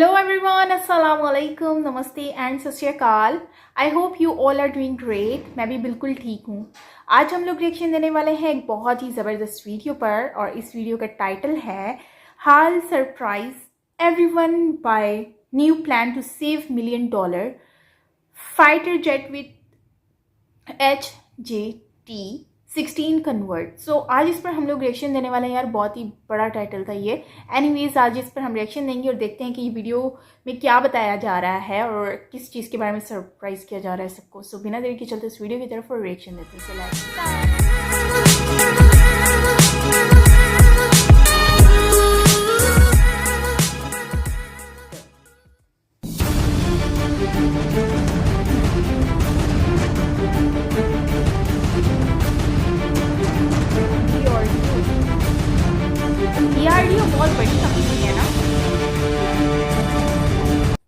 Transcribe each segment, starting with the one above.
Hello everyone, Assalamu alaikum, नमस्ते and Sat Sri Akal. I hope you all are doing great. मैं भी बिल्कुल ठीक हूँ। आज हम लोग रिएक्शन देने वाले हैं एक बहुत ही ज़बरदस्त वीडियो पर, और इस वीडियो का टाइटल है HAL surprise everyone by new plan to save $1 million fighter jet with HJT-16 convert. So आज इस पर हम लोग रिएक्शन देने वाले हैं यार। बहुत ही बड़ा टाइटल था ये। एनीवेज आज इस पर हम रिएक्शन देंगे और देखते हैं कि ये वीडियो में क्या बताया जा रहा है और किस चीज़ के बारे में सरप्राइज किया जा रहा है सबको। सो बिना देरी के चलते इस वीडियो की तरफ और रिएक्शन देते हैं। DRDO बहुत बड़ी कंपनी है ना।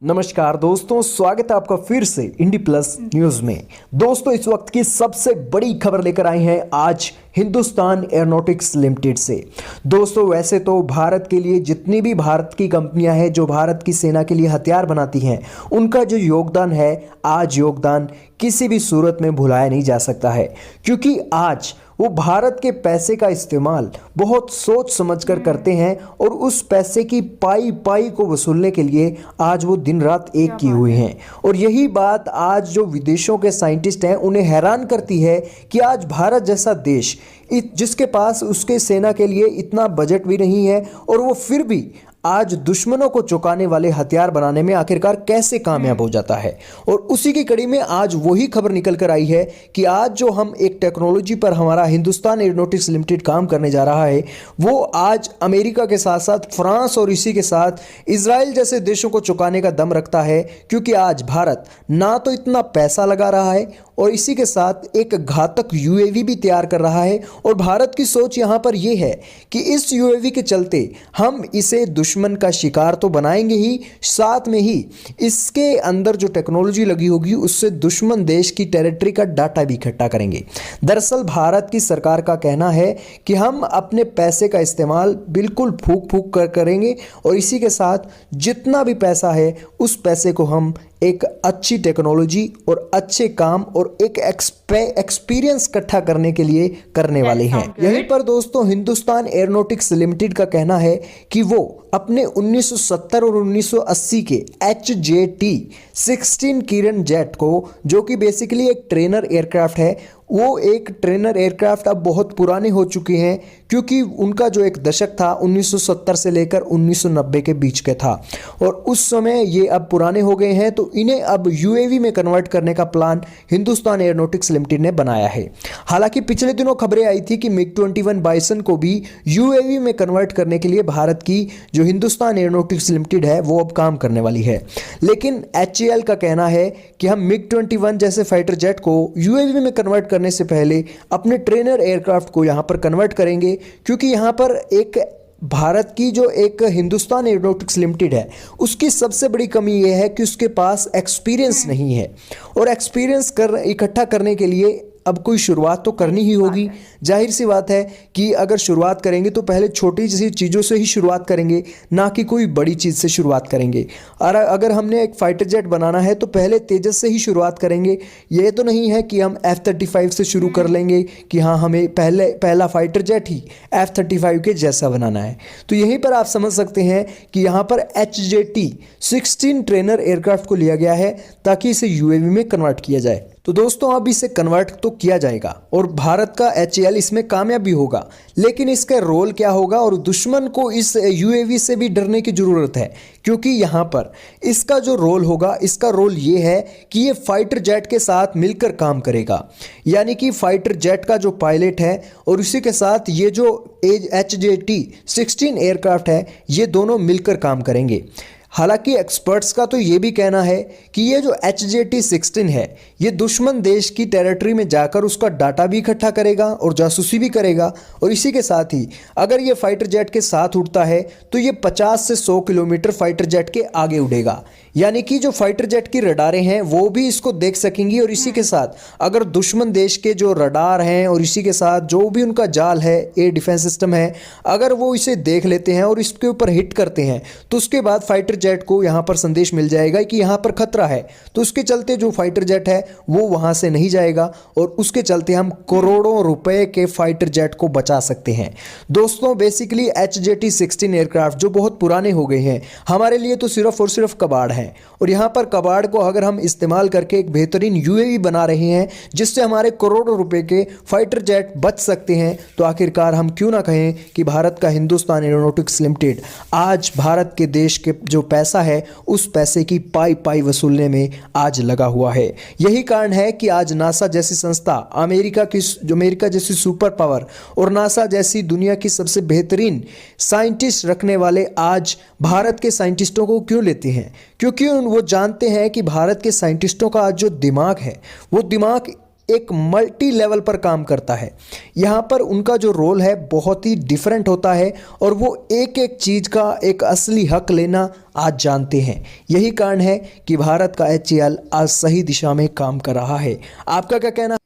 नमस्कार दोस्तों, स्वागत है आपका फिर से इंडी प्लस न्यूज में। दोस्तों इस वक्त की सबसे बड़ी खबर लेकर आए हैं आज हिंदुस्तान एरोनॉटिक्स लिमिटेड से। दोस्तों वैसे तो भारत के लिए जितनी भी भारत की कंपनियां हैं जो भारत की सेना के लिए हथियार बनाती हैं, उनका जो योगदान है, आज योगदान किसी भी सूरत में भुलाया नहीं जा सकता है, क्योंकि आज वो भारत के पैसे का इस्तेमाल बहुत सोच समझकर करते हैं और उस पैसे की पाई पाई को वसूलने के लिए आज वो दिन रात एक किए हुए हैं। और यही बात आज जो विदेशों के साइंटिस्ट हैं उन्हें हैरान करती है कि आज भारत जैसा देश जिसके पास उसके सेना के लिए इतना बजट भी नहीं है, और वो फिर भी आज दुश्मनों को चुकाने वाले हथियार बनाने में आखिरकार कैसे कामयाब हो जाता है। और उसी की कड़ी में आज वही खबर निकल कर आई है कि आज जो हम एक टेक्नोलॉजी पर हमारा हिंदुस्तान एरोनॉटिक्स लिमिटेड काम करने जा रहा है, वो आज अमेरिका के साथ साथ फ्रांस और इसी के साथ इजराइल जैसे देशों को चुकाने का दम रखता है। क्योंकि आज भारत ना तो इतना पैसा लगा रहा है और इसी के साथ एक घातक यूएवी भी तैयार कर रहा है। और भारत की सोच यहाँ पर यह है कि इस यूएवी के चलते हम इसे दुश्मन का शिकार तो बनाएंगे ही, साथ में ही इसके अंदर जो टेक्नोलॉजी लगी होगी उससे दुश्मन देश की टेरिटरी का डाटा भी इकट्ठा करेंगे। दरअसल भारत की सरकार का कहना है कि हम अपने पैसे का इस्तेमाल बिल्कुल फूक फूक कर करेंगे और इसी के साथ जितना भी पैसा है उस पैसे को हम एक अच्छी टेक्नोलॉजी और अच्छे काम और एक एक्सपीरियंस इकट्ठा करने के लिए करने वाले हैं। यहीं पर दोस्तों हिंदुस्तान एरोनॉटिक्स लिमिटेड का कहना है कि वो अपने 1970 और 1980 के HJT-16 किरण जेट को, जो कि बेसिकली एक ट्रेनर एयरक्राफ्ट है, वो एक ट्रेनर एयरक्राफ्ट अब बहुत पुराने हो चुके हैं, क्योंकि उनका जो एक दशक था 1970 से लेकर 1990 के बीच का था, और उस समय ये अब पुराने हो गए हैं। तो इन्हें अब यूएवी में कन्वर्ट करने का प्लान हिंदुस्तान एरोनॉटिक्स लिमिटेड ने बनाया है। हालांकि पिछले दिनों खबरें आई थी कि MiG-21 बाइसन को भी यूएवी में कन्वर्ट करने के लिए भारत की जो हिंदुस्तान एरोनॉटिक्स लिमिटेड है वो अब काम करने वाली है। लेकिन HAL का कहना है कि हम MiG-21 जैसे फाइटर जेट को यूएवी में कन्वर्ट करने से पहले अपने ट्रेनर एयरक्राफ्ट को यहां पर कन्वर्ट करेंगे, क्योंकि यहां पर एक भारत की जो एक हिंदुस्तान एरोनॉटिक्स लिमिटेड है उसकी सबसे बड़ी कमी यह है कि उसके पास एक्सपीरियंस नहीं है, और एक्सपीरियंस इकट्ठा करने के लिए अब कोई शुरुआत तो करनी ही होगी। जाहिर सी बात है कि अगर शुरुआत करेंगे तो पहले छोटी सी चीज़ों से ही शुरुआत करेंगे, ना कि कोई बड़ी चीज़ से शुरुआत करेंगे। और अगर हमने एक फाइटर जेट बनाना है तो पहले तेजस से ही शुरुआत करेंगे। ये तो नहीं है कि हम F-35 से शुरू कर लेंगे कि हाँ हमें पहला फाइटर जेट ही F-35 के जैसा बनाना है। तो यहीं पर आप समझ सकते हैं कि यहाँ पर HJT-16 ट्रेनर एयरक्राफ्ट को लिया गया है ताकि इसे यूएवी में कन्वर्ट किया जाए। तो दोस्तों अब इसे कन्वर्ट तो किया जाएगा और भारत का HAL इसमें कामयाब भी होगा, लेकिन इसका रोल क्या होगा, और दुश्मन को इस यूएवी से भी डरने की ज़रूरत है, क्योंकि यहाँ पर इसका जो रोल होगा, इसका रोल ये है कि ये फाइटर जेट के साथ मिलकर काम करेगा। यानी कि फाइटर जेट का जो पायलट है और उसी के साथ ये जो HJT-16 एयरक्राफ्ट है, ये दोनों मिलकर काम करेंगे। हालांकि एक्सपर्ट्स का तो ये भी कहना है कि ये जो HJT-16 है ये दुश्मन देश की टेरिटरी में जाकर उसका डाटा भी इकट्ठा करेगा और जासूसी भी करेगा, और इसी के साथ ही अगर ये फाइटर जेट के साथ उड़ता है तो ये 50 से 100 किलोमीटर फाइटर जेट के आगे उड़ेगा। यानी कि जो फाइटर जेट की रडारें हैं वो भी इसको देख सकेंगी, और इसी के साथ अगर दुश्मन देश के जो रडार हैं और इसी के साथ जो भी उनका जाल है, एयर डिफेंस सिस्टम है, अगर वो इसे देख लेते हैं और इसके ऊपर हिट करते हैं तो उसके बाद फाइटर जेट को यहाँ पर संदेश मिल जाएगा कि यहाँ पर खतरा है, तो उसके चलते जो फाइटर जेट है वो वहाँ से नहीं जाएगा और उसके चलते हम करोड़ों रुपए के फाइटर जेट को बचा सकते हैं। दोस्तों बेसिकली HJT-16 एयरक्राफ्ट जो बहुत पुराने हो गए हैं हमारे लिए तो सिर्फ और सिर्फ कबाड़ हैं, और यहाँ पर कबाड़ को अगर हम इस्तेमाल करके एक बेहतरीन UAV बना रहे हैं जिससे हमारे करोड़ों रुपए के फाइटर जेट बच सकते हैं, तो आखिरकार हम क्यों ना कहें कि भारत का हिंदुस्तान एरोनॉटिक्स लिमिटेड आज भारत के देश के जो पैसा है उस पैसे की पाई पाई वसूलने में आज लगा हुआ है। यही कारण है कि आज नासा जैसी संस्था, अमेरिका जैसी सुपर पावर और नासा जैसी दुनिया की सबसे बेहतरीन साइंटिस्ट रखने वाले आज भारत के साइंटिस्टों को क्यों लेते हैं, क्योंकि वो जानते हैं कि भारत के साइंटिस्टों का आज जो दिमाग है वो दिमाग एक मल्टी लेवल पर काम करता है। यहाँ पर उनका जो रोल है बहुत ही डिफरेंट होता है और वो एक एक चीज़ का एक असली हक लेना आज जानते हैं। यही कारण है कि भारत का HAL आज सही दिशा में काम कर रहा है। आपका क्या कहना?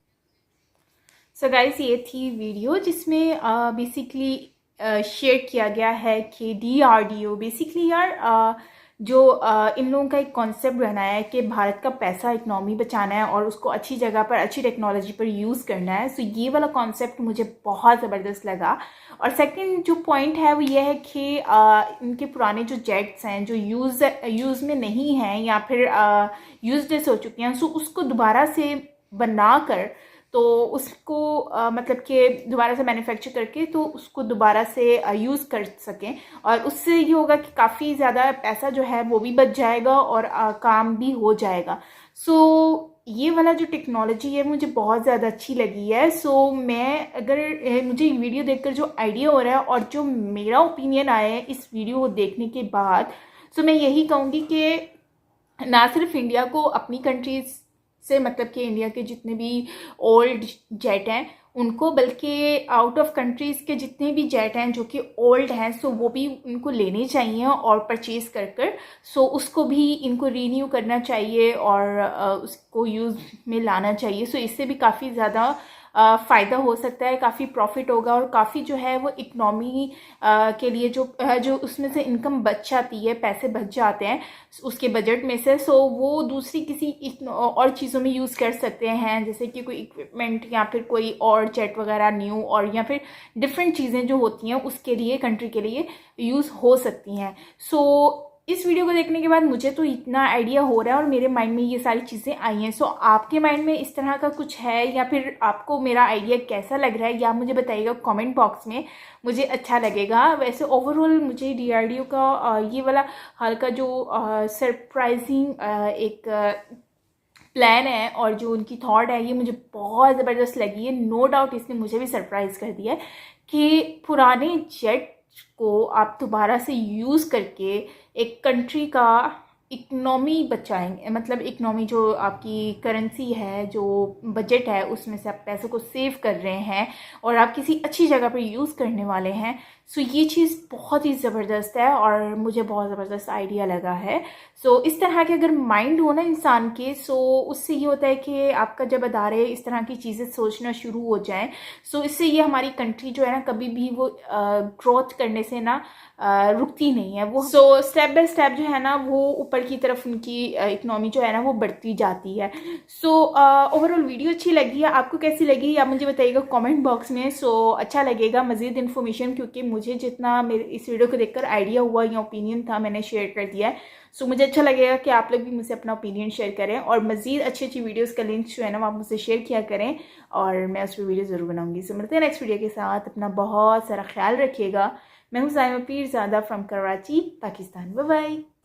सो गाइस, ये थी वीडियो जिसमें बेसिकली शेयर किया गया है कि DRDO बेसिकली यार जो इन लोगों का एक कॉन्सेप्ट बनाया है कि भारत का पैसा इकनॉमी बचाना है और उसको अच्छी जगह पर अच्छी टेक्नोलॉजी पर यूज़ करना है। सो ये वाला कॉन्सेप्ट मुझे बहुत ज़बरदस्त लगा। और सेकंड जो पॉइंट है वो ये है कि इनके पुराने जो जेट्स हैं जो यूज़ में नहीं हैं या फिर यूजलेस हो चुके हैं, सो उसको दोबारा से बनाकर तो उसको मतलब कि दोबारा से मैन्युफैक्चर करके तो उसको दोबारा से यूज़ कर सकें, और उससे ये होगा कि काफ़ी ज़्यादा पैसा जो है वो भी बच जाएगा और काम भी हो जाएगा। सो ये वाला जो टेक्नोलॉजी है मुझे बहुत ज़्यादा अच्छी लगी है। सो मैं अगर मुझे वीडियो देखकर जो आइडिया हो रहा है और जो मेरा ओपिनियन आया है इस वीडियो को देखने के बाद, सो मैं यही कहूँगी कि ना सिर्फ इंडिया को अपनी कंट्रीज़ से मतलब कि इंडिया के जितने भी ओल्ड जेट हैं उनको, बल्कि आउट ऑफ कंट्रीज़ के जितने भी जेट हैं जो कि ओल्ड हैं, सो वो भी उनको लेने चाहिए और परचेज़ कर सो उसको भी इनको रीन्यू करना चाहिए और उसको यूज़ में लाना चाहिए। सो इससे भी काफ़ी ज़्यादा फ़ायदा हो सकता है, काफ़ी प्रॉफिट होगा और काफ़ी जो है वो इकनॉमी के लिए जो उसमें से इनकम बच जाती है, पैसे बच जाते हैं उसके बजट में से, सो वो दूसरी किसी और चीज़ों में यूज़ कर सकते हैं, जैसे कि कोई इक्विपमेंट या फिर कोई और जेट वगैरह न्यू और या फिर डिफरेंट चीज़ें जो होती हैं उसके लिए कंट्री के लिए यूज़ हो सकती हैं। सो इस वीडियो को देखने के बाद मुझे तो इतना आइडिया हो रहा है और मेरे माइंड में ये सारी चीज़ें आई हैं। सो आपके माइंड में इस तरह का कुछ है या फिर आपको मेरा आइडिया कैसा लग रहा है या मुझे बताइएगा कमेंट बॉक्स में, मुझे अच्छा लगेगा। वैसे ओवरऑल मुझे DRDO का ये वाला हल्का जो सरप्राइजिंग एक प्लान है और जो उनकी थॉट है ये मुझे बहुत ज़बरदस्त लगी है। नो डाउट इसने मुझे भी सरप्राइज़ कर दिया है कि पुराने जेट को आप दोबारा से यूज़ करके एक कंट्री का इकनॉमी बचाएंगे, मतलब इकनॉमी जो आपकी करेंसी है, जो बजट है, उसमें से आप पैसों को सेव कर रहे हैं और आप किसी अच्छी जगह पर यूज़ करने वाले हैं। सो ये चीज़ बहुत ही ज़बरदस्त है और मुझे बहुत ज़बरदस्त आइडिया लगा है। सो इस तरह के अगर माइंड हो ना इंसान के, सो उससे ये होता है कि आपका जब अदारे इस तरह की चीज़ें सोचना शुरू हो जाएं, सो इससे ये हमारी कंट्री जो है ना कभी भी वो ग्रोथ करने से ना रुकती नहीं है वो। सो स्टेप बाय स्टेप जो है ना वो ऊपर की तरफ उनकी इकनॉमी जो है ना वो बढ़ती जाती है। सो ओवरऑल वीडियो अच्छी लगी है, आपको कैसी लगी आप मुझे बताइएगा कमेंट बॉक्स में। सो अच्छा लगेगा मज़ीद इन्फॉर्मेशन, क्योंकि मुझे जितना मेरे इस वीडियो को देखकर आइडिया हुआ या ओपिनियन था मैंने शेयर कर दिया है। सो मुझे अच्छा लगेगा कि आप लोग भी मुझसे अपना ओपिनियन शेयर करें और मज़ीद अच्छी अच्छी वीडियोस का लिंक जो है ना आप मुझसे शेयर किया करें और मैं उस पर वीडियो ज़रूर बनाऊंगी। सो मिलते हैं नेक्स्ट वीडियो के साथ, अपना बहुत सारा ख्याल रखिएगा। मैं हूँ Zaima Peerzada from Karachi, Pakistan. Bye bye.